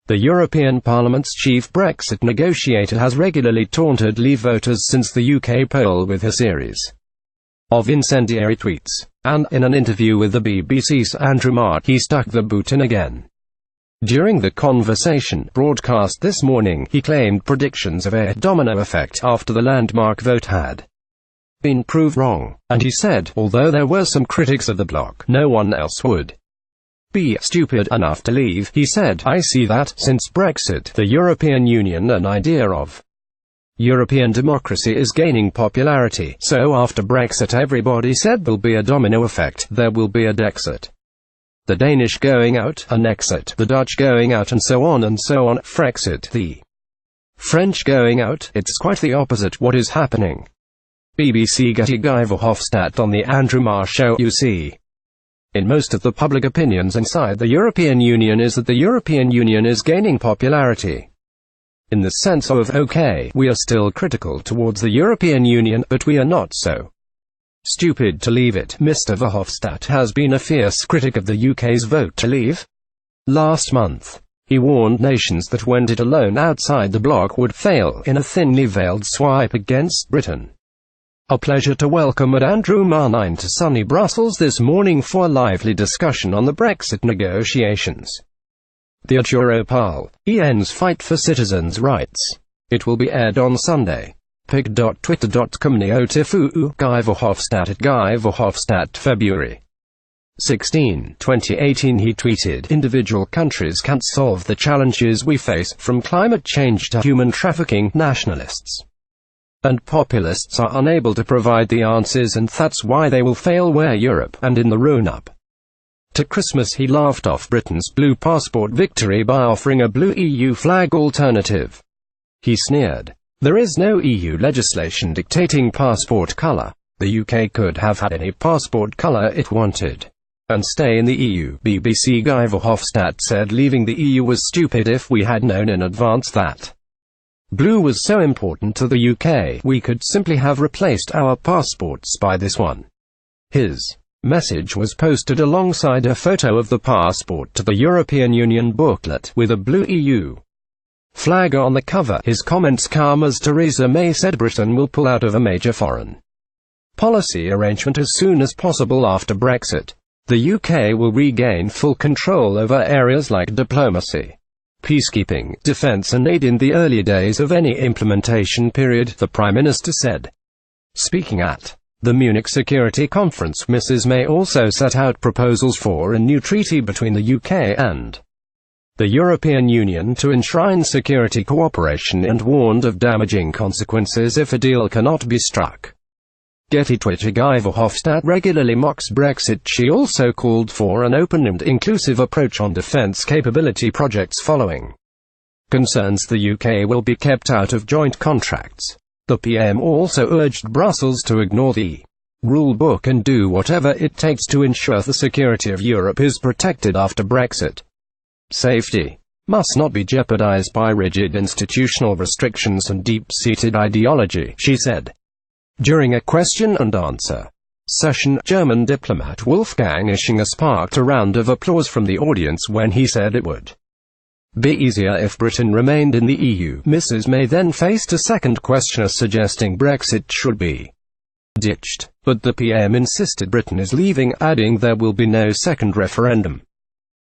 The European Parliament's chief Brexit negotiator has regularly taunted Leave voters since the UK poll with a series of incendiary tweets, and in an interview with the BBC's Andrew Marr, he stuck the boot in again. During the conversation broadcast this morning, he claimed predictions of a domino effect after the landmark vote had been proved wrong, and he said, although there were some critics of the bloc, no one else would be stupid enough to leave. He said, "I see that, since Brexit, the European Union, an idea of European democracy, is gaining popularity, so after Brexit everybody said there'll be a domino effect, there will be a Dexit. The Danish going out, an exit, the Dutch going out, and so on, Frexit, the French going out. It's quite the opposite what is happening." BBC getting Guy Verhofstadt on the Andrew Marr Show. You see, in most of the public opinions inside the European Union is that the European Union is gaining popularity. In the sense of, okay, we are still critical towards the European Union, but we are not so stupid to leave it. Mr. Verhofstadt has been a fierce critic of the UK's vote to leave. Last month, he warned nations that went it alone outside the bloc would fail in a thinly veiled swipe against Britain. A pleasure to welcome Andrew Marr 9 to sunny Brussels this morning for a lively discussion on the Brexit negotiations. The Europarl.en's fight for citizens' rights. It will be aired on Sunday. pic.twitter.com neotifu Guy Verhofstadt at Guy Verhofstadt February 16, 2018. He tweeted, "Individual countries can't solve the challenges we face, from climate change to human trafficking. Nationalists and populists are unable to provide the answers, and that's why they will fail where Europe." And in the run-up to Christmas he laughed off Britain's blue passport victory by offering a blue EU flag alternative. He sneered, "There is no EU legislation dictating passport colour. The UK could have had any passport colour it wanted and stay in the EU." BBC Guy Verhofstadt said leaving the EU was stupid. "If we had known in advance that blue was so important to the UK, we could simply have replaced our passports by this one." His message was posted alongside a photo of the passport to the European Union booklet, with a blue EU flag on the cover. His comments come as Theresa May said Britain will pull out of a major foreign policy arrangement as soon as possible after Brexit. The UK will regain full control over areas like diplomacy, peacekeeping, defence and aid in the early days of any implementation period, the Prime Minister said. Speaking at the Munich Security Conference, Mrs May also set out proposals for a new treaty between the UK and the European Union to enshrine security cooperation, and warned of damaging consequences if a deal cannot be struck. Getty Twitter Guy Verhofstadt regularly mocks Brexit. She also called for an open and inclusive approach on defence capability projects following concerns the UK will be kept out of joint contracts. The PM also urged Brussels to ignore the rule book and do whatever it takes to ensure the security of Europe is protected after Brexit. Safety must not be jeopardized by rigid institutional restrictions and deep-seated ideology, she said. During a question-and-answer session, German diplomat Wolfgang Ischinger sparked a round of applause from the audience when he said it would be easier if Britain remained in the EU. Mrs May then faced a second questioner suggesting Brexit should be ditched, but the PM insisted Britain is leaving, adding there will be no second referendum.